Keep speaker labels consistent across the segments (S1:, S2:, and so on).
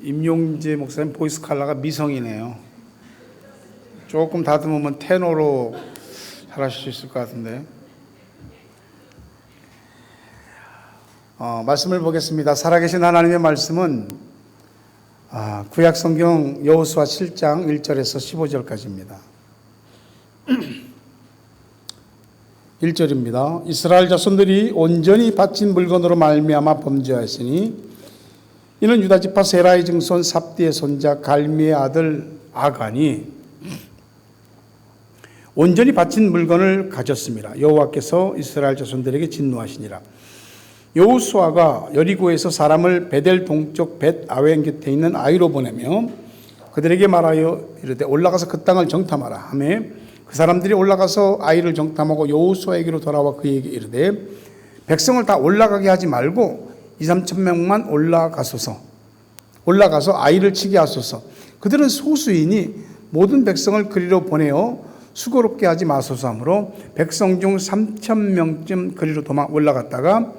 S1: 임용재 목사님 보이스 컬러가 미성이네요. 조금 다듬으면 테너로 잘하실 수 있을 것 같은데. 말씀을 보겠습니다. 살아계신 하나님의 말씀은 구약 성경 여호수아 7장 1절에서 15절까지입니다. 1절입니다. 이스라엘 자손들이 온전히 바친 물건으로 말미암아 범죄하였으니 이는 유다 지파 세라의 증손 삽디의 손자 갈미의 아들 아간이 온전히 바친 물건을 가졌습니다. 여호와께서 이스라엘 자손들에게 진노하시니라. 여호수아가 여리고에서 사람을 베델 동쪽 벳 아웬 곁에 있는 아이로 보내며 그들에게 말하여 이르되 올라가서 그 땅을 정탐하라 하며 그 사람들이 올라가서 아이를 정탐하고 여호수아에게로 돌아와 그에게 이르되 백성을 다 올라가게 하지 말고 2-3천 명만 올라가서 아이를 치게 하소서. 그들은 소수이니 모든 백성을 그리로 보내어 수고롭게 하지 마소서 하므로 백성 중 3천 명쯤 그리로 올라갔다가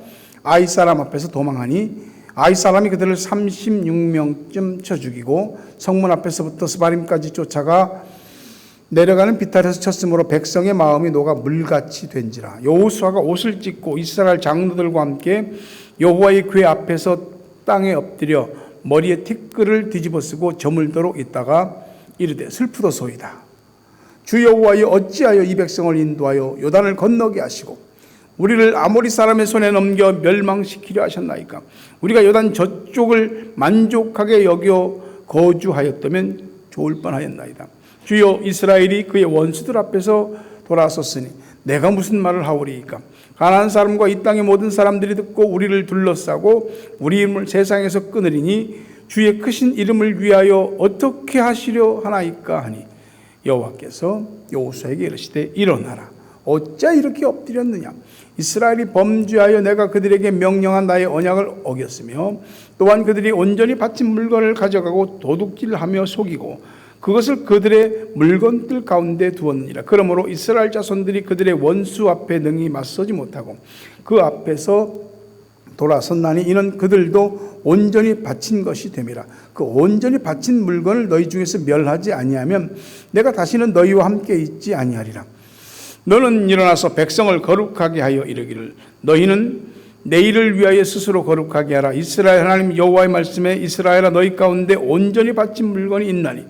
S1: 아이 사람 앞에서 도망하니 아이 사람이 그들을 36명쯤 쳐 죽이고 성문 앞에서부터 스바림까지 쫓아가 내려가는 비탈에서 쳤으므로 백성의 마음이 녹아 물같이 된지라. 여호수아가 옷을 찢고 이스라엘 장로들과 함께 여호와의 궤 앞에서 땅에 엎드려 머리에 티끌을 뒤집어 쓰고 저물도록 있다가 이르되 슬프도소이다. 주 여호와여 어찌하여 이 백성을 인도하여 요단을 건너게 하시고 우리를 아모리 사람의 손에 넘겨 멸망시키려 하셨나이까. 우리가 요단 저쪽을 만족하게 여겨 거주하였다면 좋을 뻔하였나이다. 주여 이스라엘이 그의 원수들 앞에서 돌아섰으니 내가 무슨 말을 하오리이까. 가나안 사람과 이 땅의 모든 사람들이 듣고 우리를 둘러싸고 우리 이름을 세상에서 끊으리니 주의 크신 이름을 위하여 어떻게 하시려 하나이까 하니 여호와께서 여호수아에게 이르시되 일어나라. 어찌 이렇게 엎드렸느냐. 이스라엘이 범죄하여 내가 그들에게 명령한 나의 언약을 어겼으며 또한 그들이 온전히 바친 물건을 가져가고 도둑질하며 속이고 그것을 그들의 물건들 가운데 두었느니라. 그러므로 이스라엘 자손들이 그들의 원수 앞에 능히 맞서지 못하고 그 앞에서 돌아섰나니 이는 그들도 온전히 바친 것이 됨이라. 그 온전히 바친 물건을 너희 중에서 멸하지 아니하면 내가 다시는 너희와 함께 있지 아니하리라. 너는 일어나서 백성을 거룩하게 하여 이르기를 너희는 내일을 위하여 스스로 거룩하게 하라. 이스라엘 하나님 여호와의 말씀에 이스라엘아 너희 가운데 온전히 바친 물건이 있나니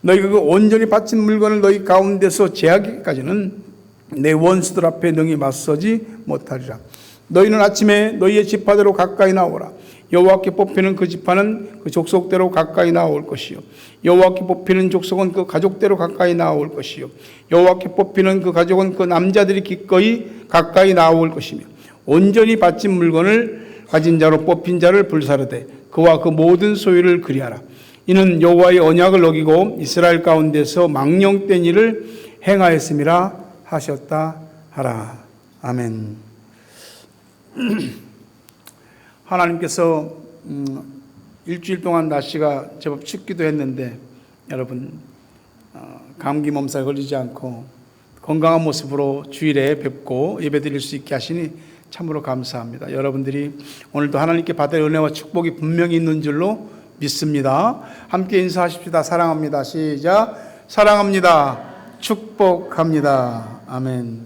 S1: 너희가 그 온전히 바친 물건을 너희 가운데서 제하기까지는 내 원수들 앞에 능히 맞서지 못하리라. 너희는 아침에 너희의 지파대로 가까이 나오라. 여호와께 뽑히는 그 지파는 그 족속대로 가까이 나올 것이요 여호와께 뽑히는 족속은 그 가족대로 가까이 나올 것이요 여호와께 뽑히는 그 가족은 그 남자들이 기꺼이 가까이 나올 것이며 온전히 바친 물건을 가진 자로 뽑힌 자를 불사르되 그와 그 모든 소유를 그리하라. 이는 여호와의 언약을 어기고 이스라엘 가운데서 망령된 일을 행하였음이라 하셨다 하라. 아멘. 하나님께서 일주일 동안 날씨가 제법 춥기도 했는데 여러분 감기 몸살에 걸리지 않고 건강한 모습으로 주일에 뵙고 예배드릴 수 있게 하시니 참으로 감사합니다. 여러분들이 오늘도 하나님께 받을 은혜와 축복이 분명히 있는 줄로 믿습니다. 함께 인사하십시다. 사랑합니다. 시작. 사랑합니다. 축복합니다. 아멘.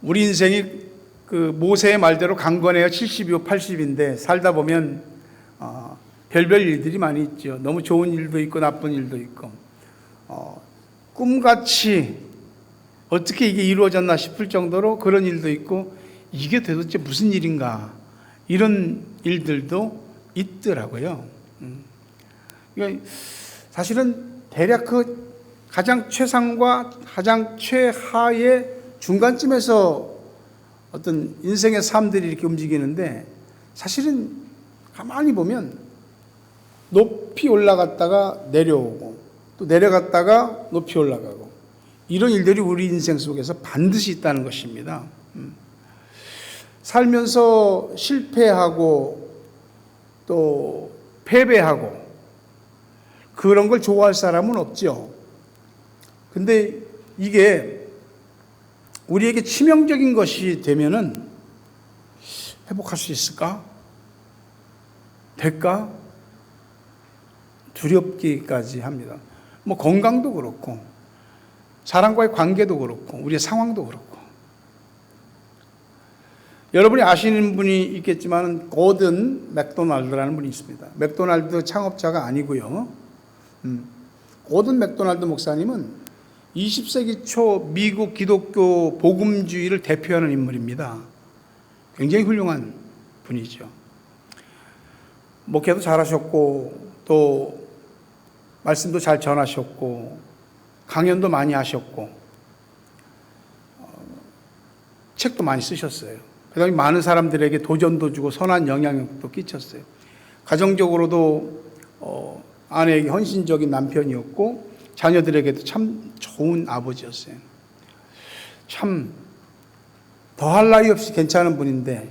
S1: 우리 인생이 그 모세의 말대로 강건해요. 70이고 80인데 살다 보면 별별 일들이 많이 있죠. 너무 좋은 일도 있고 나쁜 일도 있고 꿈같이 어떻게 이게 이루어졌나 싶을 정도로 그런 일도 있고 이게 도대체 무슨 일인가 이런 일들도 있더라고요. 그러니까 사실은 대략 그 가장 최상과 가장 최하의 중간쯤에서 어떤 인생의 삶들이 이렇게 움직이는데 사실은 가만히 보면 높이 올라갔다가 내려오고 또 내려갔다가 높이 올라가고 이런 일들이 우리 인생 속에서 반드시 있다는 것입니다. 살면서 실패하고 또 패배하고 그런 걸 좋아할 사람은 없죠. 근데 이게 우리에게 치명적인 것이 되면은 회복할 수 있을까? 될까? 두렵기까지 합니다. 뭐 건강도 그렇고 사람과의 관계도 그렇고 우리의 상황도 그렇고. 여러분이 아시는 분이 있겠지만 고든 맥도날드라는 분이 있습니다. 맥도날드 창업자가 아니고요. 고든 맥도날드 목사님은 20세기 초 미국 기독교 복음주의를 대표하는 인물입니다. 굉장히 훌륭한 분이죠. 목회도 잘하셨고 또 말씀도 잘 전하셨고 강연도 많이 하셨고 책도 많이 쓰셨어요. 그다음에 많은 사람들에게 도전도 주고 선한 영향력도 끼쳤어요. 가정적으로도 아내에게 헌신적인 남편이었고 자녀들에게도 참 좋은 아버지였어요. 참 더할 나위 없이 괜찮은 분인데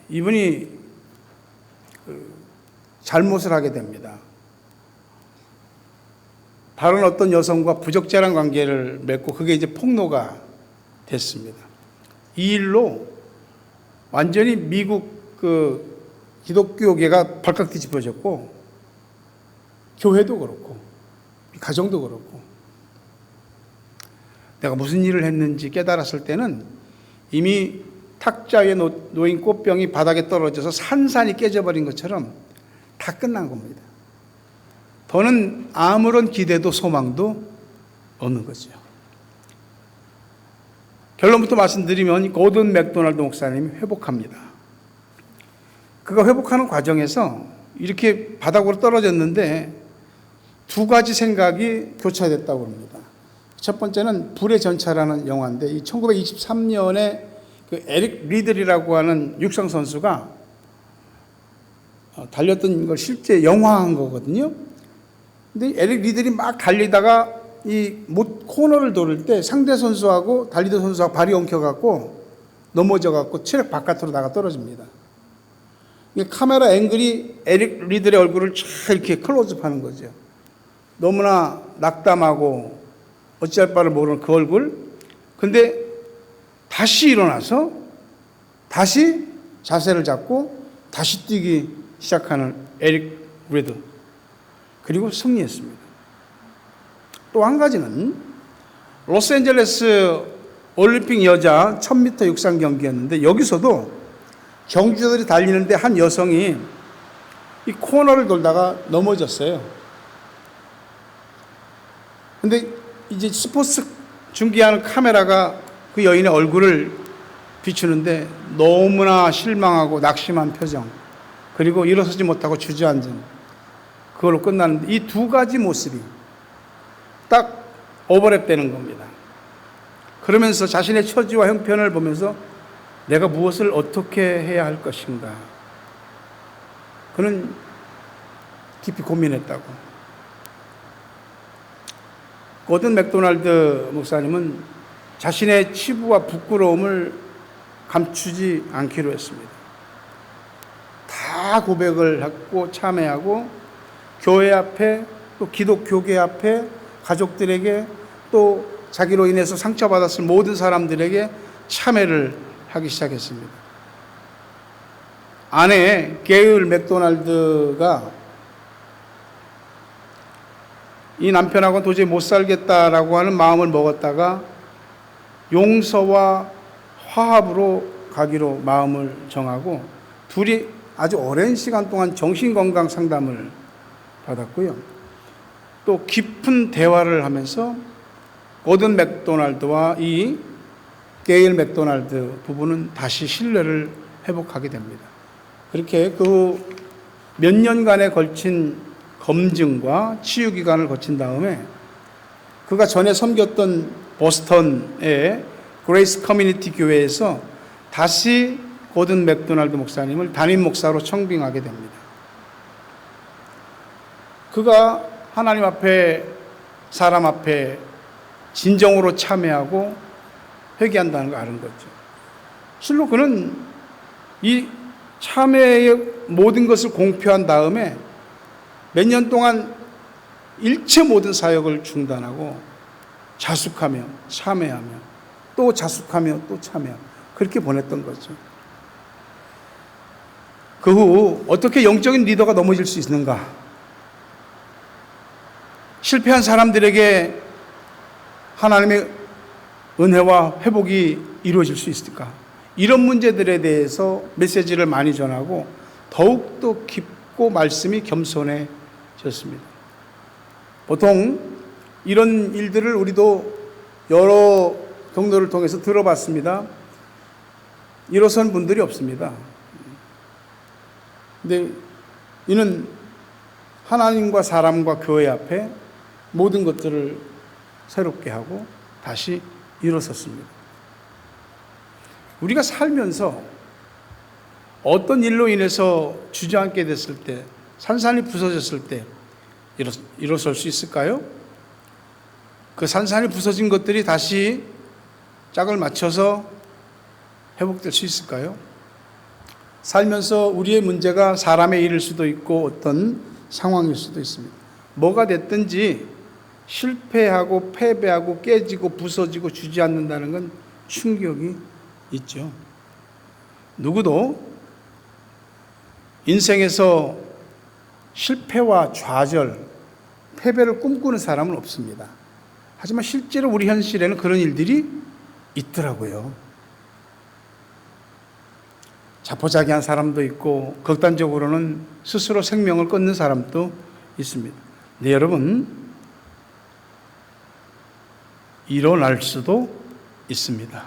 S1: 이분이 잘못을 하게 됩니다. 다른 어떤 여성과 부적절한 관계를 맺고 그게 이제 폭로가 됐습니다. 이 일로 완전히 미국 기독교계가 발칵 뒤집어졌고 교회도 그렇고 가정도 그렇고 내가 무슨 일을 했는지 깨달았을 때는 이미 탁자 위에 놓인 꽃병이 바닥에 떨어져서 산산이 깨져버린 것처럼 다 끝난 겁니다. 더는 아무런 기대도 소망도 없는 거죠. 결론부터 말씀드리면 고든 맥도날드 목사님이 회복합니다. 그가 회복하는 과정에서 이렇게 바닥으로 떨어졌는데 두 가지 생각이 교차됐다고 합니다. 첫 번째는 불의 전차라는 영화인데 이 1923년에 그 에릭 리들이라고 하는 육상 선수가 달렸던 걸 실제 영화한 거거든요. 근데 에릭 리들이 막 달리다가 이 코너를 돌을 때 상대 선수하고 달리던 선수하고 발이 엉켜갖고 넘어져갖고 체력 바깥으로 나가 떨어집니다. 카메라 앵글이 에릭 리들의 얼굴을 쫙 이렇게 클로즈업하는 거죠. 너무나 낙담하고 어찌할 바를 모르는 그 얼굴. 근데 다시 일어나서 다시 자세를 잡고 다시 뛰기 시작하는 에릭 리들. 그리고 승리했습니다. 또 한 가지는 로스앤젤레스 올림픽 여자 1000m 육상 경기였는데 여기서도 경주들이 달리는데 한 여성이 이 코너를 돌다가 넘어졌어요. 근데 이제 스포츠 중계하는 카메라가 그 여인의 얼굴을 비추는데 너무나 실망하고 낙심한 표정, 그리고 일어서지 못하고 주저앉은 그걸로 끝나는데 이 두 가지 모습이 딱 오버랩 되는 겁니다. 그러면서 자신의 처지와 형편을 보면서 내가 무엇을 어떻게 해야 할 것인가 그는 깊이 고민했다고. 고든 맥도날드 목사님은 자신의 치부와 부끄러움을 감추지 않기로 했습니다. 다 고백을 하고 참회하고 교회 앞에 또 기독교계 앞에 가족들에게 또 자기로 인해서 상처받았을 모든 사람들에게 참회를 하기 시작했습니다. 아내 게일 맥도날드가 이 남편하고 도저히 못 살겠다라고 하는 마음을 먹었다가 용서와 화합으로 가기로 마음을 정하고 둘이 아주 오랜 시간 동안 정신건강 상담을 받았고요. 또 깊은 대화를 하면서 고든 맥도날드와 이 게일 맥도날드 부부는 다시 신뢰를 회복하게 됩니다. 그렇게 그 몇 년간에 걸친 검증과 치유 기간을 거친 다음에 그가 전에 섬겼던 보스턴의 그레이스 커뮤니티 교회에서 다시 고든 맥도날드 목사님을 담임 목사로 청빙하게 됩니다. 그가 하나님 앞에 사람 앞에 진정으로 참회하고 회개한다는 걸 아는 거죠. 실로 그는 이 참회의 모든 것을 공표한 다음에 몇 년 동안 일체 모든 사역을 중단하고 자숙하며 참회하며 또 자숙하며 또 참회하며 그렇게 보냈던 거죠. 그 후 어떻게 영적인 리더가 넘어질 수 있는가? 실패한 사람들에게 하나님의 은혜와 회복이 이루어질 수 있을까? 이런 문제들에 대해서 메시지를 많이 전하고 더욱더 깊고 말씀이 겸손해졌습니다. 보통 이런 일들을 우리도 여러 경로를 통해서 들어봤습니다. 일어선 분들이 없습니다. 근데 이는 하나님과 사람과 교회 앞에 모든 것들을 새롭게 하고 다시 일어섰습니다. 우리가 살면서 어떤 일로 인해서 주저앉게 됐을 때, 산산이 부서졌을 때 일어설 수 있을까요? 그 산산이 부서진 것들이 다시 짝을 맞춰서 회복될 수 있을까요? 살면서 우리의 문제가 사람의 일일 수도 있고 어떤 상황일 수도 있습니다. 뭐가 됐든지 실패하고 패배하고 깨지고 부서지고 주저앉는다는 건 충격이 있죠. 누구도 인생에서 실패와 좌절, 패배를 꿈꾸는 사람은 없습니다. 하지만 실제로 우리 현실에는 그런 일들이 있더라고요. 자포자기한 사람도 있고 극단적으로는 스스로 생명을 끊는 사람도 있습니다. 네, 여러분, 일어날 수도 있습니다.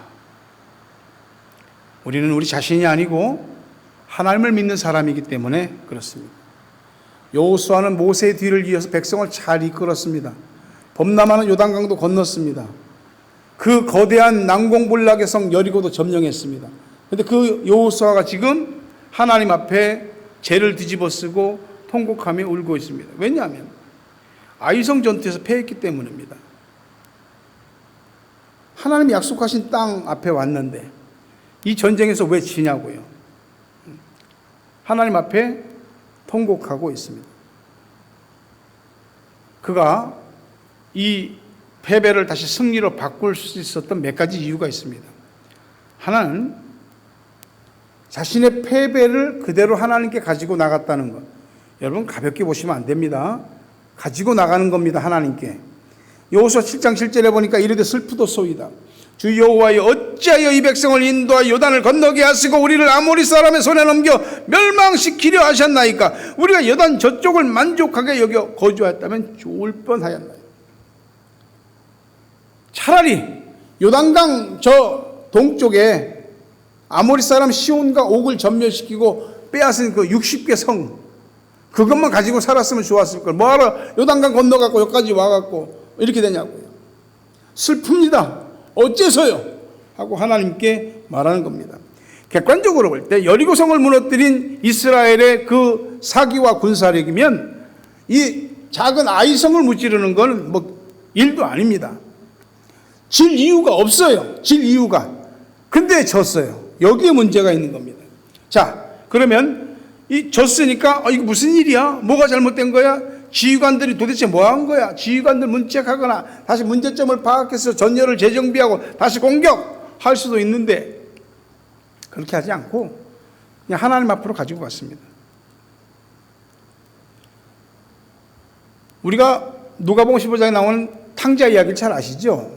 S1: 우리는 우리 자신이 아니고 하나님을 믿는 사람이기 때문에 그렇습니다. 여호수아는 모세의 뒤를 이어서 백성을 잘 이끌었습니다. 범람하는 요단강도 건넜습니다. 그 거대한 난공불락의 성 여리고도 점령했습니다. 그런데 그 여호수아가 지금 하나님 앞에 죄를 뒤집어쓰고 통곡하며 울고 있습니다. 왜냐하면 아이성 전투에서 패했기 때문입니다. 하나님이 약속하신 땅 앞에 왔는데 이 전쟁에서 왜 지냐고요. 하나님 앞에 통곡하고 있습니다. 그가 이 패배를 다시 승리로 바꿀 수 있었던 몇 가지 이유가 있습니다. 하나는 자신의 패배를 그대로 하나님께 가지고 나갔다는 것. 여러분, 가볍게 보시면 안 됩니다. 가지고 나가는 겁니다, 하나님께. 여호수아 7장 7절에 보니까 이르되 슬프도소이다. 주 여호와여, 어찌하여 이 백성을 인도하여 요단을 건너게 하시고 우리를 아모리 사람의 손에 넘겨 멸망시키려 하셨나이까. 우리가 요단 저쪽을 만족하게 여겨 거주하였다면 좋을 뻔하였나이까. 차라리 요단강 저 동쪽에 아모리 사람 시온과 옥을 전멸시키고 빼앗은 그 60개 성, 그것만 가지고 살았으면 좋았을 걸. 뭐하러 요단강 건너갖고 여기까지 와갖고 이렇게 되냐고요. 슬픕니다. 어째서요? 하고 하나님께 말하는 겁니다. 객관적으로 볼 때 여리고성을 무너뜨린 이스라엘의 그 사기와 군사력이면 이 작은 아이성을 무찌르는 건 뭐 일도 아닙니다. 질 이유가 없어요. 질 이유가. 근데 졌어요. 여기에 문제가 있는 겁니다. 자, 그러면 이 졌으니까 이거 무슨 일이야? 뭐가 잘못된 거야? 지휘관들이 도대체 뭐 한 거야? 지휘관들 문책하거나 다시 문제점을 파악해서 전열을 재정비하고 다시 공격할 수도 있는데 그렇게 하지 않고 그냥 하나님 앞으로 가지고 갔습니다. 우리가 누가복음 15장에 나오는 탕자 이야기를 잘 아시죠?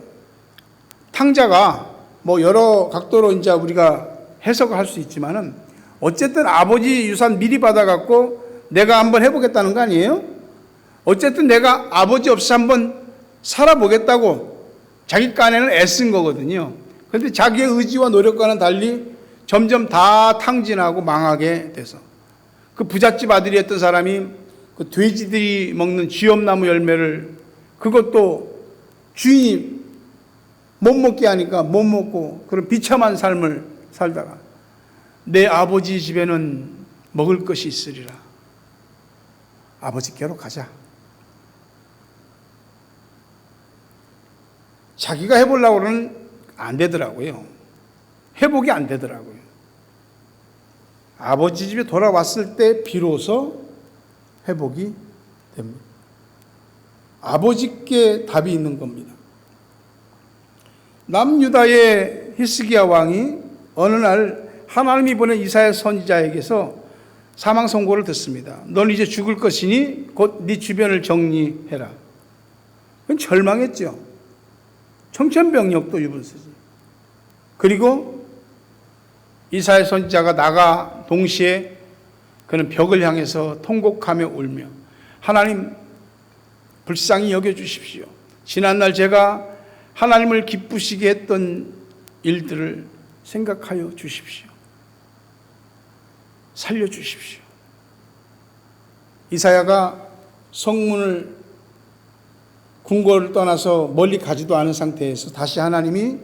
S1: 탕자가 뭐 여러 각도로 이제 우리가 해석을 할 수 있지만은 어쨌든 아버지 유산 미리 받아갖고 내가 한번 해보겠다는 거 아니에요? 어쨌든 내가 아버지 없이 한번 살아보겠다고 자기 깐에는 애쓴 거거든요. 그런데 자기의 의지와 노력과는 달리 점점 다 탕진하고 망하게 돼서 그 부잣집 아들이었던 사람이 그 돼지들이 먹는 쥐엄나무 열매를 그것도 주인이 못 먹게 하니까 못 먹고 그런 비참한 삶을 살다가 내 아버지 집에는 먹을 것이 있으리라. 아버지께로 가자. 자기가 해보려고는 안 되더라고요. 회복이 안 되더라고요. 아버지 집에 돌아왔을 때 비로소 회복이 됩니다. 아버지께 답이 있는 겁니다. 남유다의 히스기야 왕이 어느 날 하나님이 보낸 이사야 선지자에게서 사망 선고를 듣습니다. 넌 이제 죽을 것이니 곧 네 주변을 정리해라. 그건 절망했죠. 청천벽력도 유분수지. 그리고 이사야 선지자가 나가 동시에 그는 벽을 향해서 통곡하며 울며 하나님 불쌍히 여겨주십시오. 지난날 제가 하나님을 기쁘시게 했던 일들을 생각하여 주십시오. 살려주십시오. 이사야가 성문을 궁궐을 떠나서 멀리 가지도 않은 상태에서 다시 하나님이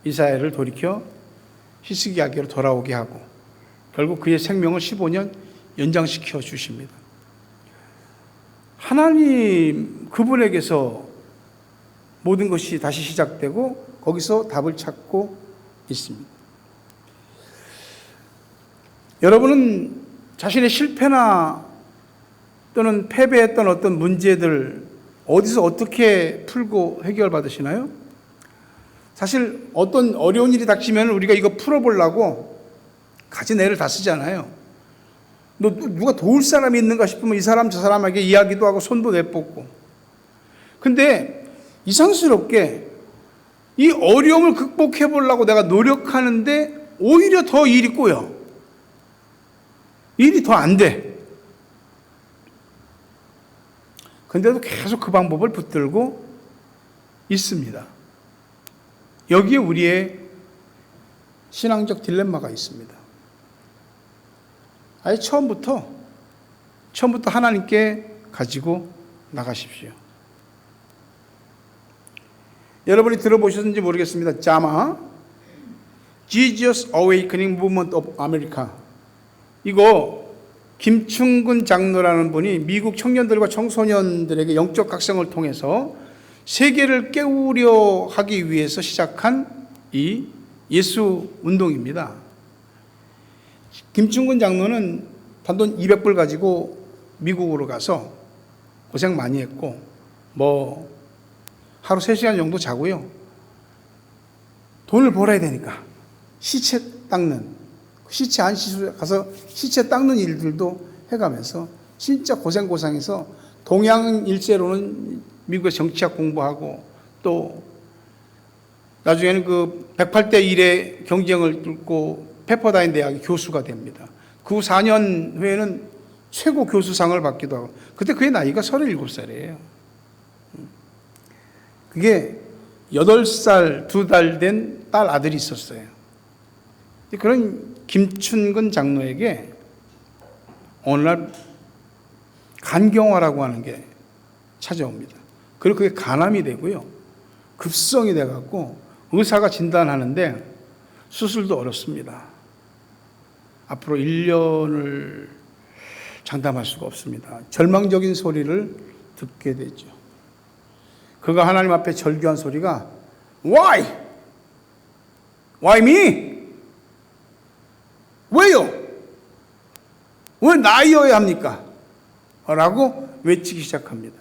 S1: 이사야를 돌이켜 히스기야에게로 돌아오게 하고 결국 그의 생명을 15년 연장시켜 주십니다. 하나님 그분에게서 모든 것이 다시 시작되고 거기서 답을 찾고 있습니다. 여러분은 자신의 실패나 또는 패배했던 어떤 문제들 어디서 어떻게 풀고 해결받으시나요? 사실 어떤 어려운 일이 닥치면 우리가 이거 풀어보려고 가진 애를 다 쓰잖아요. 누가 도울 사람이 있는가 싶으면 이 사람 저 사람에게 이야기도 하고 손도 내뻗고. 근데 이상스럽게 이 어려움을 극복해 보려고 내가 노력하는데 오히려 더 일이 꼬여. 일이 더 안 돼. 근데도 계속 그 방법을 붙들고 있습니다. 여기에 우리의 신앙적 딜레마가 있습니다. 아예 처음부터 하나님께 가지고 나가십시오. 여러분이 들어보셨는지 모르겠습니다. 자마, Jesus Awakening Movement of America. 이거 김충근 장로라는 분이 미국 청년들과 청소년들에게 영적 각성을 통해서 세계를 깨우려 하기 위해서 시작한 이 예수 운동입니다. 김충근 장로는 단돈 200불 가지고 미국으로 가서 고생 많이 했고 하루 3시간 정도 자고요. 돈을 벌어야 되니까 시체 닦는 시체 안시소에 가서 시체 닦는 일들도 해가면서 진짜 고생해서 동양 일세로는 미국의 정치학 공부하고 또 나중에는 그 108대 1의 경쟁을 뚫고 페퍼다인 대학의 교수가 됩니다. 그 후 4년 후에는 최고 교수상을 받기도 하고 그때 그의 나이가 37살이에요. 그게 8살 2달 된 딸 아들이 있었어요. 그런 김춘근 장로에게 오늘날 간경화라고 하는 게 찾아옵니다. 그리고 그게 간암이 되고요. 급성이 돼갖고 의사가 진단하는데 수술도 어렵습니다. 앞으로 1년을 장담할 수가 없습니다. 절망적인 소리를 듣게 되죠. 그가 하나님 앞에 절규한 소리가 Why? Why me? 왜요? 왜 나이어야 합니까? 라고 외치기 시작합니다.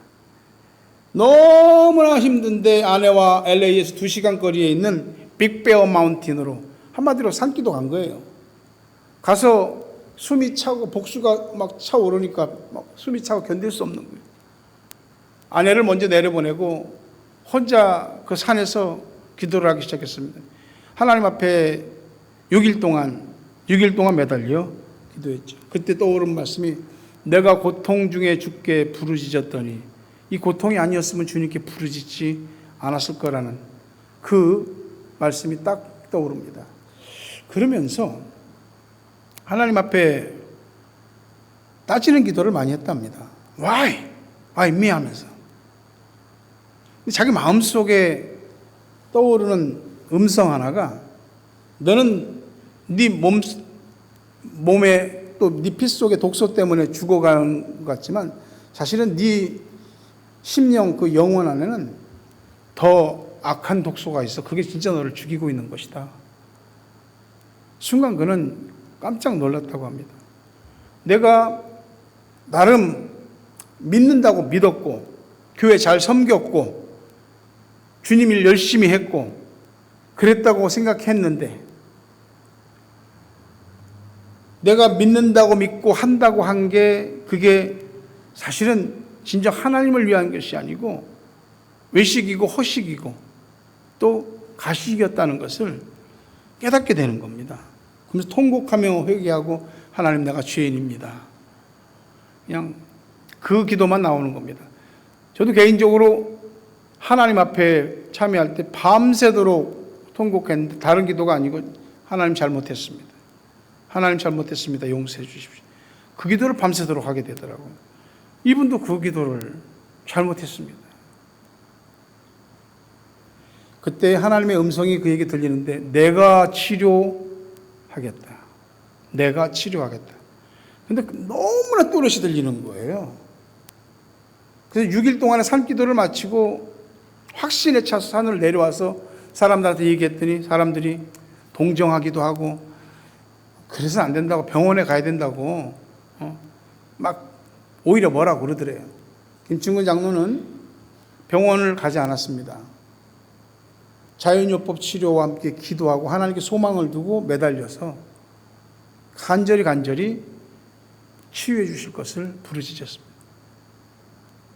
S1: 너무나 힘든데 아내와 LA에서 2시간 거리에 있는 빅베어 마운틴으로 한마디로 산기도 간 거예요. 가서 숨이 차고 복수가 막 차오르니까 막 숨이 차고 견딜 수 없는 거예요. 아내를 먼저 내려보내고 혼자 그 산에서 기도를 하기 시작했습니다. 하나님 앞에 6일 동안 매달려 기도했죠. 그때 떠오른 말씀이 내가 고통 중에 주께 부르짖었더니 이 고통이 아니었으면 주님께 부르짖지 않았을 거라는 그 말씀이 딱 떠오릅니다. 그러면서 하나님 앞에 따지는 기도를 많이 했답니다. Why? Why me? 하면서 자기 마음속에 떠오르는 음성 하나가 너는 네 몸에 또 네 피 속의 독소 때문에 죽어가는 것 같지만 사실은 네 심령 그 영혼 안에는 더 악한 독소가 있어. 그게 진짜 너를 죽이고 있는 것이다. 순간 그는 깜짝 놀랐다고 합니다. 내가 나름 믿는다고 믿었고 교회 잘 섬겼고 주님 일 열심히 했고 그랬다고 생각했는데 내가 믿는다고 믿고 한다고 한 게 그게 사실은 진정 하나님을 위한 것이 아니고 외식이고 허식이고 또 가식이었다는 것을 깨닫게 되는 겁니다. 그러면서 통곡하며 회개하고 하나님 내가 죄인입니다. 그냥 그 기도만 나오는 겁니다. 저도 개인적으로 하나님 앞에 참여할 때 밤새도록 통곡했는데 다른 기도가 아니고 하나님 잘못했습니다. 하나님 잘못했습니다. 용서해 주십시오. 그 기도를 밤새도록 하게 되더라고요. 이분도 그 기도를 잘못했습니다. 그때 하나님의 음성이 그에게 들리는데 내가 치료하겠다. 내가 치료하겠다. 근데 너무나 또렷이 들리는 거예요. 그래서 6일 동안의 산기도를 마치고 확신에 차서 산을 내려와서 사람들한테 얘기했더니 사람들이 동정하기도 하고 그래서는 안 된다고 병원에 가야 된다고 막 오히려 뭐라고 그러더래요. 김충근 장로는 병원을 가지 않았습니다. 자연요법 치료와 함께 기도하고 하나님께 소망을 두고 매달려서 간절히 치유해 주실 것을 부르짖었습니다.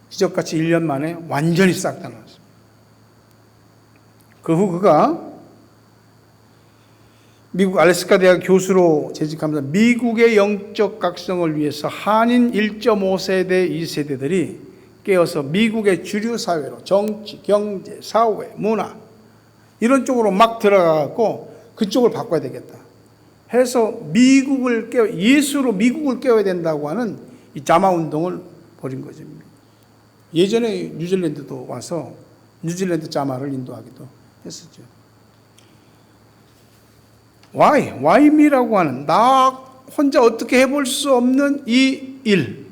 S1: 기적같이 1년 만에 완전히 싹 다 나왔습니다. 그 후 그가 미국 알래스카 대학 교수로 재직하면서 미국의 영적 각성을 위해서 한인 1.5세대, 2세대들이 깨어서 미국의 주류 사회로 정치, 경제, 사회, 문화 이런 쪽으로 막 들어가고 그쪽을 바꿔야 되겠다 해서 미국을 깨워 예수로 미국을 깨워야 된다고 하는 이 자마 운동을 벌인 거죠. 예전에 뉴질랜드도 와서 뉴질랜드 자마를 인도하기도 했었죠. Whyme라고 하는 나 혼자 어떻게 해볼 수 없는 이 일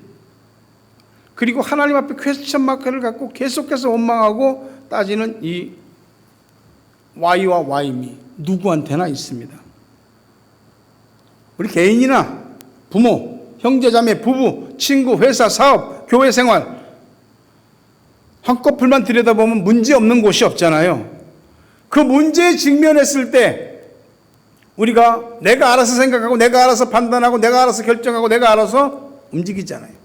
S1: 그리고 하나님 앞에 퀘스천 마크를 갖고 계속해서 원망하고 따지는 이 Why와 Whyme 누구한테나 있습니다. 우리 개인이나 부모, 형제자매, 부부, 친구, 회사, 사업, 교회 생활 한꺼풀만 들여다보면 문제 없는 곳이 없잖아요. 그 문제에 직면했을 때 우리가 내가 알아서 생각하고 내가 알아서 판단하고 내가 알아서 결정하고 내가 알아서 움직이잖아요.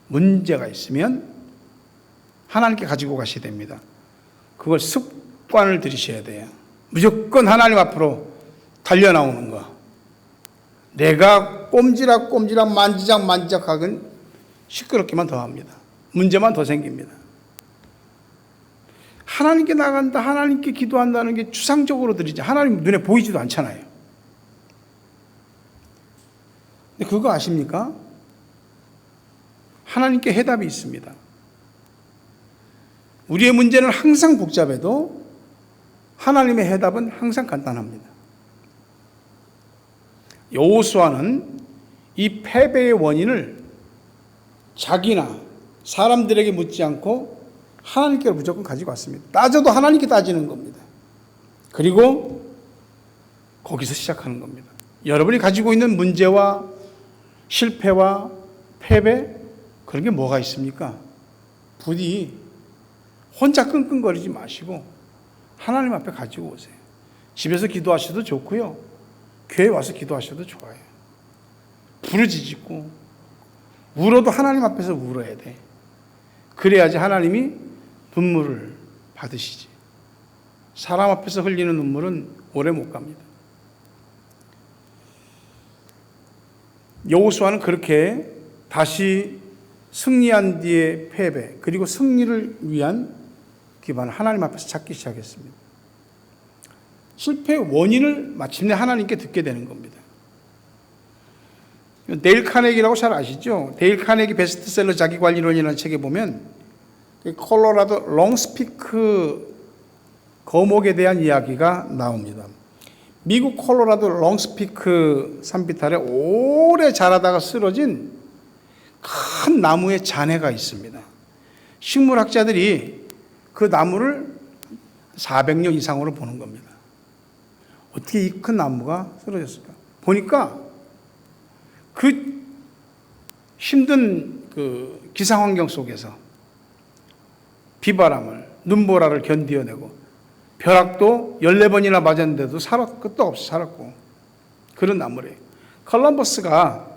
S1: 문제가 있으면 하나님께 가지고 가셔야 됩니다. 그걸 습관을 들이셔야 돼요. 무조건 하나님 앞으로 달려나오는 거. 내가 꼼지락 만지작하긴 시끄럽기만 더 합니다. 문제만 더 생깁니다. 하나님께 나간다, 하나님께 기도한다는 게 추상적으로 들리지 하나님 눈에 보이지도 않잖아요. 근데 그거 아십니까? 하나님께 해답이 있습니다. 우리의 문제는 항상 복잡해도 하나님의 해답은 항상 간단합니다. 여호수아는 이 패배의 원인을 자기나 사람들에게 묻지 않고 하나님께 무조건 가지고 왔습니다. 따져도 하나님께 따지는 겁니다. 그리고 거기서 시작하는 겁니다. 여러분이 가지고 있는 문제와 실패와 패배 그런 게 뭐가 있습니까? 부디 혼자 끙끙거리지 마시고 하나님 앞에 가지고 오세요. 집에서 기도하셔도 좋고요. 교회 와서 기도하셔도 좋아요. 부르짖고 울어도 하나님 앞에서 울어야 돼. 그래야지 하나님이 눈물을 받으시지. 사람 앞에서 흘리는 눈물은 오래 못 갑니다. 여호수아는 그렇게 다시 승리한 뒤에 패배 그리고 승리를 위한 기반을 하나님 앞에서 찾기 시작했습니다. 실패의 원인을 마침내 하나님께 듣게 되는 겁니다. 데일 카네기라고 잘 아시죠? 데일 카네기 베스트셀러 자기관리론이라는 책에 보면 콜로라도 롱스피크 거목에 대한 이야기가 나옵니다. 미국 콜로라도 롱스피크 산비탈에 오래 자라다가 쓰러진 큰 나무의 잔해가 있습니다. 식물학자들이 그 나무를 400년 이상으로 보는 겁니다. 어떻게 이 큰 나무가 쓰러졌을까? 보니까 그 힘든 그 기상환경 속에서 비바람을, 눈보라를 견디어내고 벼락도 14번이나 맞았는데도 끝도 없이 살았고 그런 나무래요. 컬럼버스가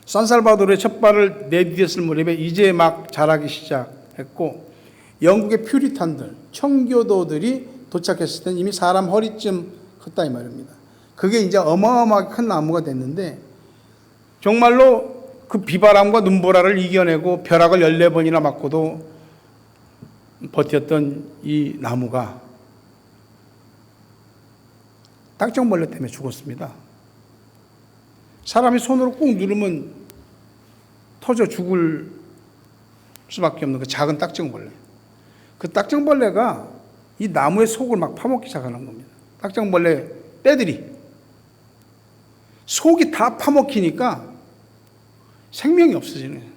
S1: 산살바도르에 첫 발을 내디뎠을 무렵에 이제 막 자라기 시작했고, 영국의 퓨리탄들, 청교도들이 도착했을 때는 이미 사람 허리쯤 컸다 이 말입니다. 그게 이제 어마어마하게 큰 나무가 됐는데, 정말로 그 비바람과 눈보라를 이겨내고 벼락을 14번이나 맞고도 버텼던 이 나무가 딱정벌레 때문에 죽었습니다. 사람이 손으로 꾹 누르면 터져 죽을 수밖에 없는 그 작은 딱정벌레. 그 딱정벌레가 이 나무의 속을 막 파먹기 시작하는 겁니다. 딱정벌레 떼들이. 속이 다 파먹히니까 생명이 없어지는 거예요.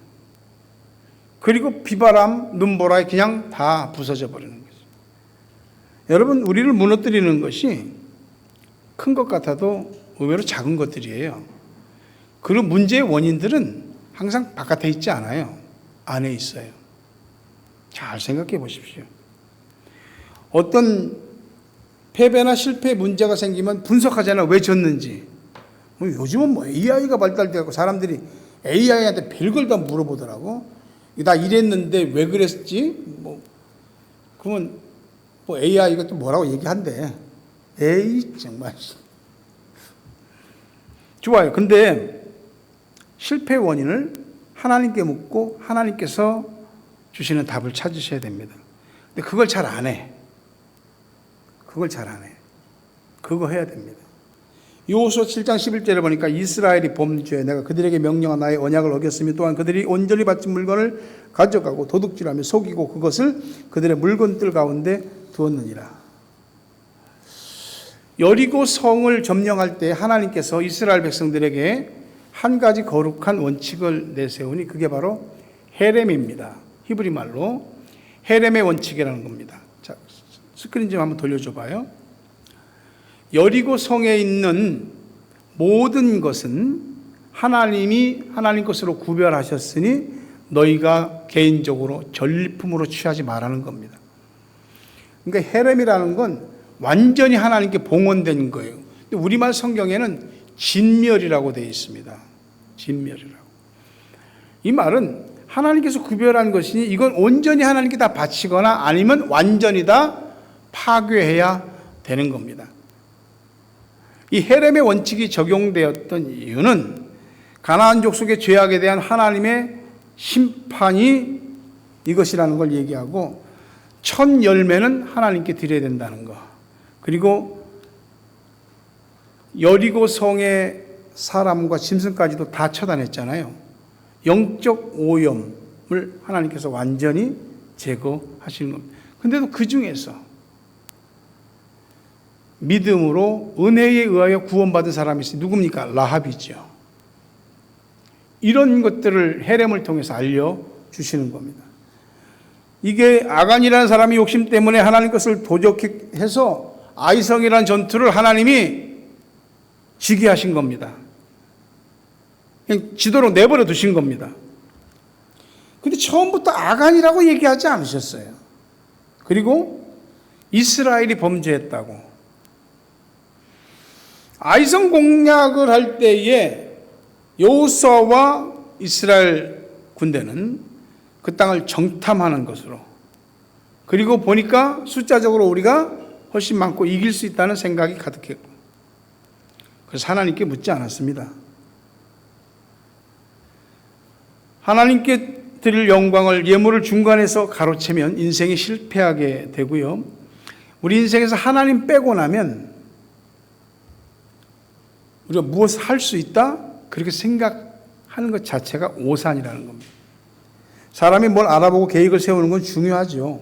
S1: 그리고 비바람, 눈보라에 그냥 다 부서져 버리는 거죠. 여러분, 우리를 무너뜨리는 것이 큰 것 같아도 의외로 작은 것들이에요. 그리고 문제의 원인들은 항상 바깥에 있지 않아요. 안에 있어요. 잘 생각해 보십시오. 어떤 패배나 실패 문제가 생기면 분석하잖아요. 왜 졌는지. 요즘은 AI가 발달되고 사람들이 AI한테 별걸 다 물어보더라고. 나 이랬는데 왜 그랬지? 그러면 AI가 또 뭐라고 얘기한대. 에이, 정말. 좋아요. 근데 실패 원인을 하나님께 묻고 하나님께서 주시는 답을 찾으셔야 됩니다. 근데 그걸 잘 안 해. 그거 해야 됩니다. 여호수아 7장 11절에 보니까 이스라엘이 범죄해 내가 그들에게 명령한 나의 언약을 어겼으며 또한 그들이 온전히 바친 물건을 가져가고 도둑질하며 속이고 그것을 그들의 물건들 가운데 두었느니라. 여리고 성을 점령할 때 하나님께서 이스라엘 백성들에게 한 가지 거룩한 원칙을 내세우니 그게 바로 헤렘입니다. 히브리 말로 헤렘의 원칙이라는 겁니다. 자, 스크린 좀 한번 돌려줘 봐요. 여리고 성에 있는 모든 것은 하나님이 하나님 것으로 구별하셨으니 너희가 개인적으로 전리품으로 취하지 말라는 겁니다. 그러니까 헤렘이라는 건 완전히 하나님께 봉헌된 거예요. 근데 우리말 성경에는 진멸이라고 되어 있습니다. 진멸이라고. 이 말은 하나님께서 구별한 것이니 이건 온전히 하나님께 다 바치거나 아니면 완전히 다 파괴해야 되는 겁니다. 이 헤렘의 원칙이 적용되었던 이유는 가나안 족속의 죄악에 대한 하나님의 심판이 이것이라는 걸 얘기하고 첫 열매는 하나님께 드려야 된다는 거. 그리고 여리고 성의 사람과 짐승까지도 다 처단했잖아요. 영적 오염을 하나님께서 완전히 제거하시는 겁니다. 근데도 그 중에서 믿음으로 은혜에 의하여 구원받은 사람이 있어요. 누굽니까? 라합이죠. 이런 것들을 헤렘을 통해서 알려주시는 겁니다. 이게 아간이라는 사람이 욕심 때문에 하나님 것을 도적해서 아이성이라는 전투를 하나님이 지게 하신 겁니다. 그냥 지도로 내버려 두신 겁니다. 근데 처음부터 아간이라고 얘기하지 않으셨어요. 그리고 이스라엘이 범죄했다고. 아이성 공략을 할 때에 여호수아와 이스라엘 군대는 그 땅을 정탐하는 것으로, 그리고 보니까 숫자적으로 우리가 훨씬 많고 이길 수 있다는 생각이 가득했고, 그래서 하나님께 묻지 않았습니다. 하나님께 드릴 영광을 예물을 중간에서 가로채면 인생이 실패하게 되고요. 우리 인생에서 하나님 빼고 나면 우리가 무엇을 할 수 있다? 그렇게 생각하는 것 자체가 오산이라는 겁니다. 사람이 뭘 알아보고 계획을 세우는 건 중요하죠.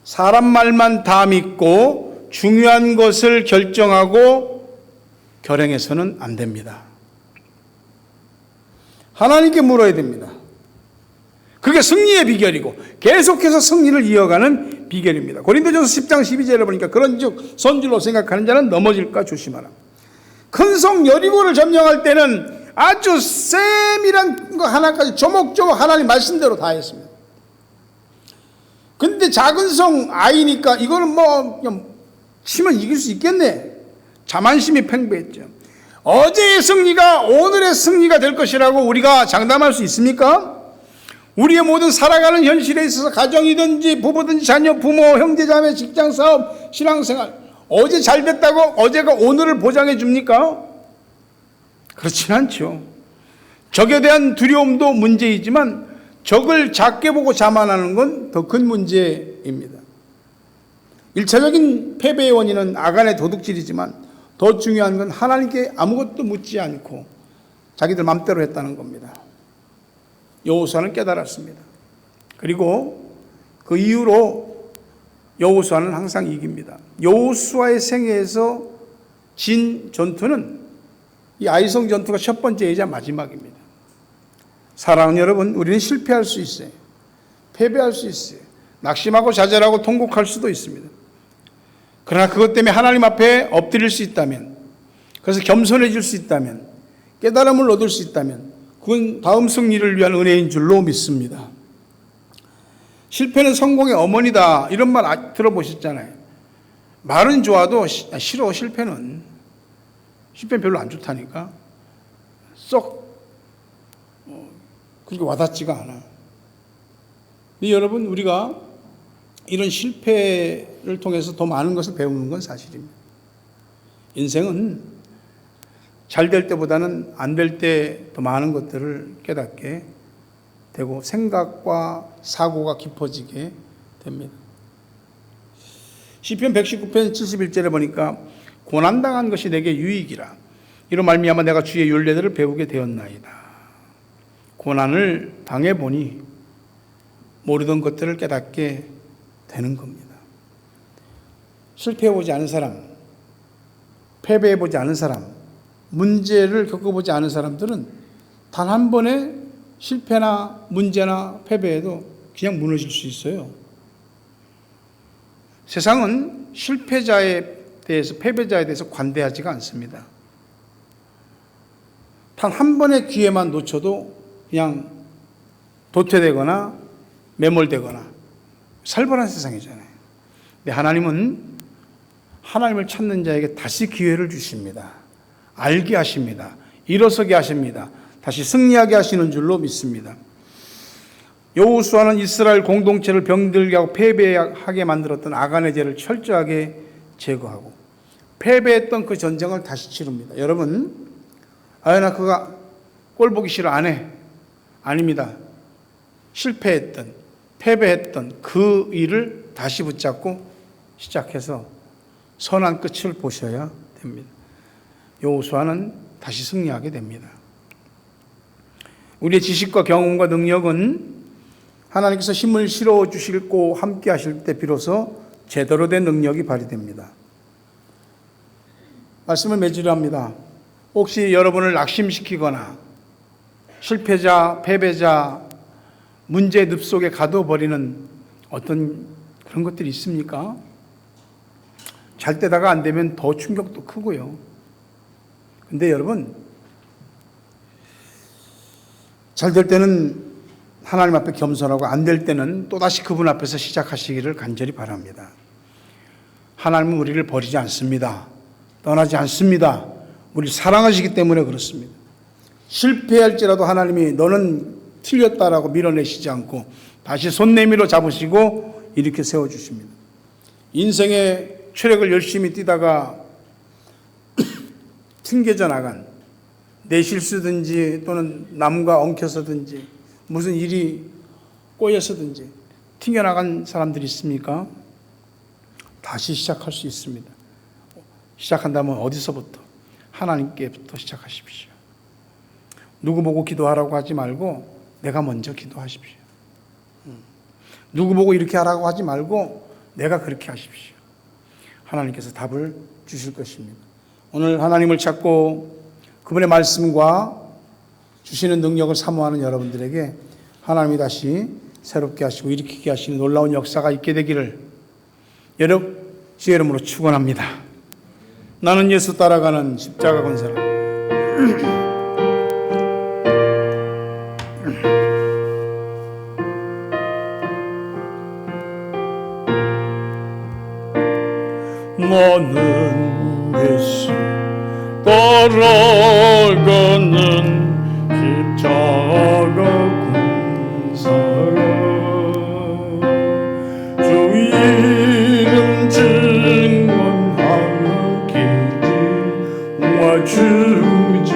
S1: 사람 말만 다 믿고 중요한 것을 결정하고 결행해서는 안 됩니다. 하나님께 물어야 됩니다. 그게 승리의 비결이고 계속해서 승리를 이어가는 비결입니다. 고린도전서 10장 12절에 보니까 그런즉 선줄로 생각하는 자는 넘어질까 조심하라. 큰 성 여리고를 점령할 때는 아주 세밀한 거 하나까지 조목조목 하나님 말씀대로 다 했습니다. 근데 작은 성 아이니까 이거는 그냥 치면 이길 수 있겠네. 자만심이 팽배했죠. 어제의 승리가 오늘의 승리가 될 것이라고 우리가 장담할 수 있습니까? 우리의 모든 살아가는 현실에 있어서 가정이든지 부부든지 자녀, 부모, 형제자매, 직장, 사업, 신앙생활, 어제 잘 됐다고 어제가 오늘을 보장해 줍니까? 그렇진 않죠. 적에 대한 두려움도 문제이지만 적을 작게 보고 자만하는 건 더 큰 문제입니다. 1차적인 패배의 원인은 아간의 도둑질이지만 더 중요한 건 하나님께 아무것도 묻지 않고 자기들 맘대로 했다는 겁니다. 여호수아는 깨달았습니다. 그리고 그 이후로 여호수아는 항상 이깁니다. 여호수아의 생애에서 진 전투는 이 아이성 전투가 첫 번째이자 마지막입니다. 사랑하는 여러분, 우리는 실패할 수 있어요. 패배할 수 있어요. 낙심하고 좌절하고 통곡할 수도 있습니다. 그러나 그것 때문에 하나님 앞에 엎드릴 수 있다면, 그래서 겸손해질 수 있다면, 깨달음을 얻을 수 있다면 그건 다음 승리를 위한 은혜인 줄로 믿습니다. 실패는 성공의 어머니다, 이런 말 들어보셨잖아요. 말은 좋아도 싫어. 실패는 별로 안 좋다니까. 썩 그렇게 와닿지가 않아. 근데 여러분, 우리가 이런 실패를 통해서 더 많은 것을 배우는 건 사실입니다. 인생은 잘 될 때보다는 안 될 때 더 많은 것들을 깨닫게 되고 생각과 사고가 깊어지게 됩니다. 시편 119편 71절에 보니까 고난당한 것이 내게 유익이라. 이로 말미암아 내가 주의 율례들을 배우게 되었나이다. 고난을 당해보니 모르던 것들을 깨닫게 되는 겁니다. 실패해보지 않은 사람, 패배해보지 않은 사람, 문제를 겪어보지 않은 사람들은 단 한 번의 실패나 문제나 패배에도 그냥 무너질 수 있어요. 세상은 실패자에 대해서, 패배자에 대해서 관대하지가 않습니다. 단 한 번의 기회만 놓쳐도 그냥 도태되거나 매몰되거나 살벌한 세상이잖아요. 근데 하나님은 하나님을 찾는 자에게 다시 기회를 주십니다. 알게 하십니다. 일어서게 하십니다. 다시 승리하게 하시는 줄로 믿습니다. 여호수아는 이스라엘 공동체를 병들게 하고 패배하게 만들었던 아간의 죄를 철저하게 제거하고 패배했던 그 전쟁을 다시 치릅니다. 여러분, 나 그거 꼴 보기 싫어 안 해. 아닙니다. 실패했던, 패배했던 그 일을 다시 붙잡고 시작해서 선한 끝을 보셔야 됩니다. 여호수아는 다시 승리하게 됩니다. 우리의 지식과 경험과 능력은 하나님께서 힘을 실어 주시고 함께 하실 때 비로소 제대로 된 능력이 발휘됩니다. 말씀을 맺으려 합니다. 혹시 여러분을 낙심시키거나 실패자, 패배자, 문제의 늪 속에 가둬버리는 어떤 그런 것들이 있습니까? 잘 때다가 안 되면 더 충격도 크고요. 근데 여러분, 잘 될 때는 하나님 앞에 겸손하고 안 될 때는 또다시 그분 앞에서 시작하시기를 간절히 바랍니다. 하나님은 우리를 버리지 않습니다. 떠나지 않습니다. 우리를 사랑하시기 때문에 그렇습니다. 실패할지라도 하나님이 너는 틀렸다라고 밀어내시지 않고 다시 손 내밀어 잡으시고 이렇게 세워주십니다. 인생의 체력을 열심히 뛰다가 튕겨져 나간 내 실수든지 또는 남과 엉켜서든지 무슨 일이 꼬여서든지 튕겨나간 사람들이 있습니까? 다시 시작할 수 있습니다. 시작한다면 어디서부터? 하나님께부터 시작하십시오. 누구 보고 기도하라고 하지 말고 내가 먼저 기도하십시오. 누구 보고 이렇게 하라고 하지 말고 내가 그렇게 하십시오. 하나님께서 답을 주실 것입니다. 오늘 하나님을 찾고 그분의 말씀과 주시는 능력을 사모하는 여러분들에게 하나님이 다시 새롭게 하시고 일으키게 하시는 놀라운 역사가 있게 되기를 주의 이름으로 축원합니다. 나는 예수 따라가는 십자가 건 사람. 나는 예수
S2: 걸어가는 십자가 군사라 주 이름 증언하기를 와 주저하리요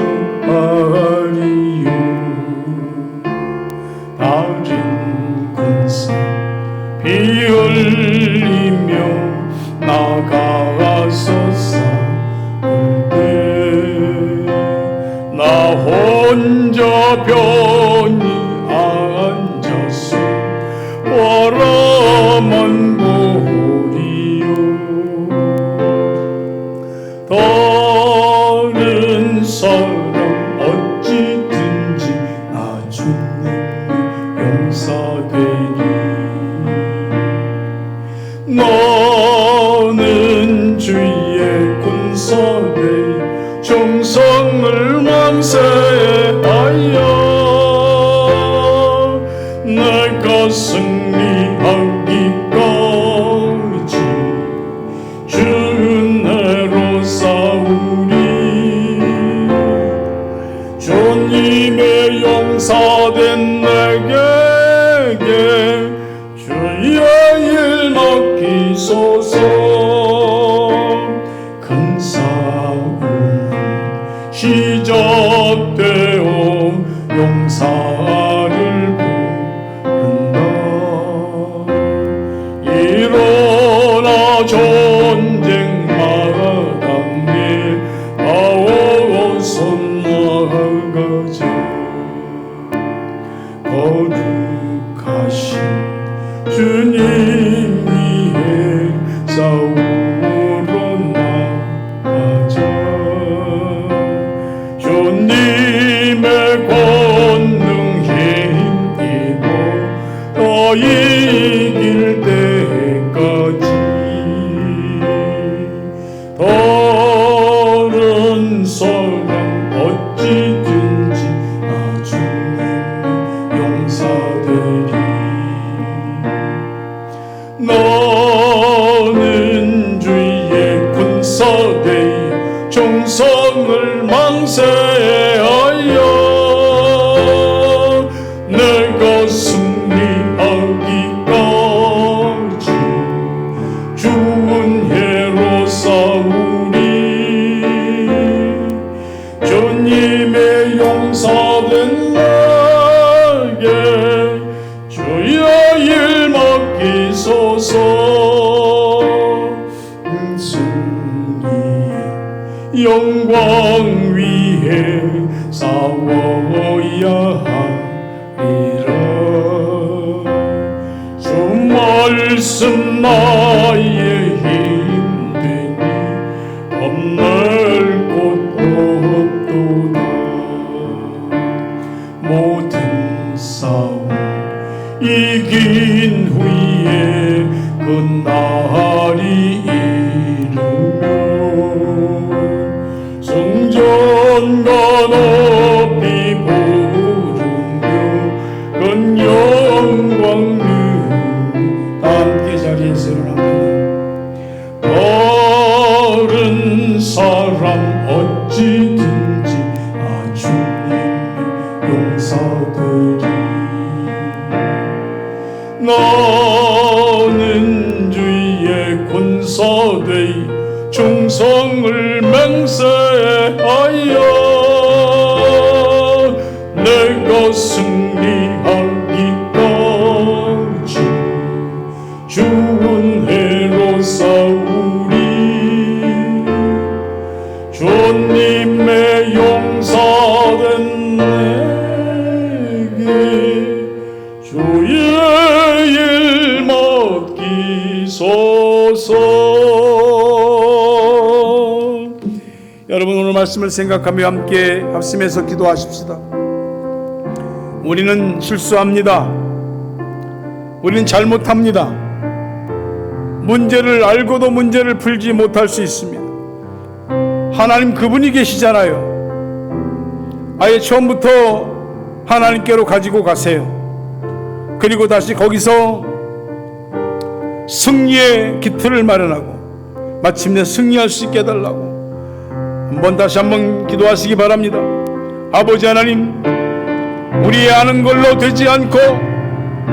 S2: 다른 군사 피 흘리며 나가서 싸울 때 나 혼자 편히 앉아서 바라만 보리요 다른 사람 어찌든지 나 주님의 용사되리 너는 주의 군사되 정성을 맹세하여 내가 승리하기까지 주 은혜로 싸우리 주님의 용사된 내게 주의 일 맡기소서 큰 싸움 시작되어 용사를 부른다 일어나 전쟁 마당에 나와서 나가자 거룩하신 주님 위에 싸우러 나가자 주님의 권능 힘입어 더 이길 때까지 다른 사람 어찌든지 나주님의 용사되리 나는 주의 군사되 정성을 맹세하여 내가 승리하기까지 주 은혜로 싸우리 주님의 용사된 나에게 주의 일 맡기소서 승리의 영광 위에 싸워야 하리라 주 말씀 나의 힘되니 겁낼 곳 없도다 모든 싸움 이긴 후에 그 날이 이르면 성전과 높이 부르며 그 영광을 함께 자리에서 일어납니다 다른 사람 어찌든지 주님의 용사들이 나는 주의 군사되 충성을 맹세하여 내가 승리하기까지 주 은혜로 싸우리 주님의 용사된 내게 주의 일 맡기소서. 여러분 오늘 말씀을 생각하며 함께 합심해서 기도하십시다. 우리는 실수합니다. 우리는 잘못합니다. 문제를 알고도 문제를 풀지 못할 수 있습니다. 하나님 그분이 계시잖아요. 아예 처음부터 하나님께로 가지고 가세요. 그리고 다시 거기서 승리의 기틀을 마련하고 마침내 승리할 수 있게 해달라고 다시 한번 기도하시기 바랍니다. 아버지 하나님, 우리의 아는 걸로 되지 않고,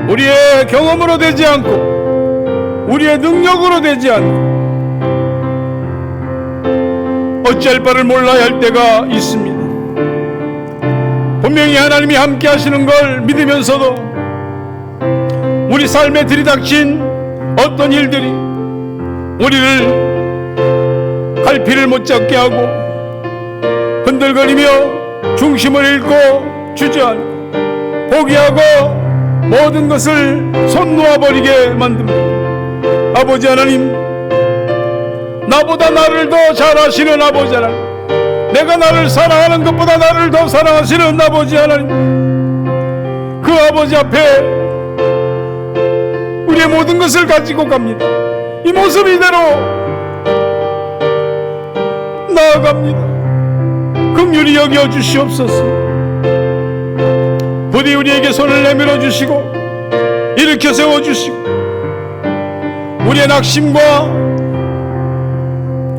S2: 우리의 경험으로 되지 않고, 우리의 능력으로 되지 않고, 어찌할 바를 몰라야 할 때가 있습니다. 분명히 하나님이 함께 하시는 걸 믿으면서도 우리 삶에 들이닥친 어떤 일들이 우리를 갈피를 못 잡게 하고 흔들거리며 중심을 잃고 주저앉고 포기하고 모든 것을 손 놓아버리게 만듭니다. 아버지 하나님, 나보다 나를 더 잘 아시는 아버지 하나님, 내가 나를 사랑하는 것보다 나를 더 사랑하시는 아버지 하나님, 그 아버지 앞에 우리의 모든 것을 가지고 갑니다. 이 모습 이대로 나아갑니다. 긍휼히 여겨 주시옵소서. 부디 우리에게 손을 내밀어 주시고 일으켜 세워 주시고 우리의 낙심과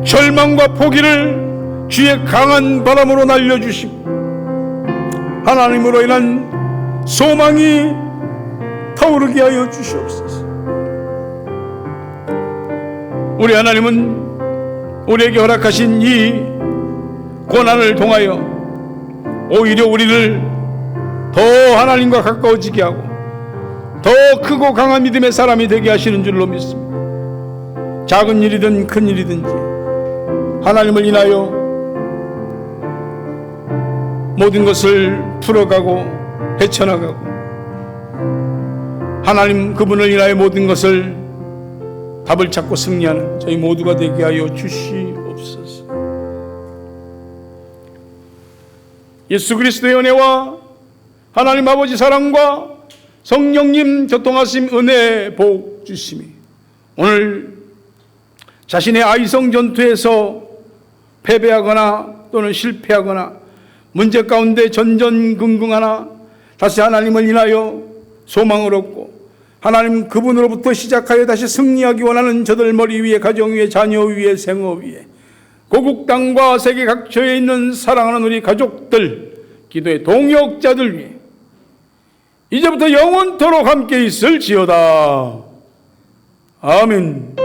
S2: 절망과 포기를 주의 강한 바람으로 날려주시고 하나님으로 인한 소망이 타오르게 하여 주시옵소서. 우리 하나님은 우리에게 허락하신 이 고난을 통하여 오히려 우리를 더 하나님과 가까워지게 하고 더 크고 강한 믿음의 사람이 되게 하시는 줄로 믿습니다. 작은 일이든 큰 일이든지 하나님을 인하여 모든 것을 풀어가고 헤쳐나가고 하나님 그분을 인하여 모든 것을 답을 찾고 승리하는 저희 모두가 되게 하여 주시옵소서. 예수 그리스도의 은혜와 하나님 아버지 사랑과 성령님 교통하심 은혜 복 주심이 오늘 자신의 아이성 전투에서 패배하거나 또는 실패하거나 문제 가운데 전전긍긍하나 다시 하나님을 인하여 소망을 얻고 하나님 그분으로부터 시작하여 다시 승리하기 원하는 저들 머리 위에, 가정 위에, 자녀 위에, 생업 위에, 고국 땅과 세계 각처에 있는 사랑하는 우리 가족들, 기도의 동역자들 위해 이제부터 영원토록 함께 있을지어다. 아멘.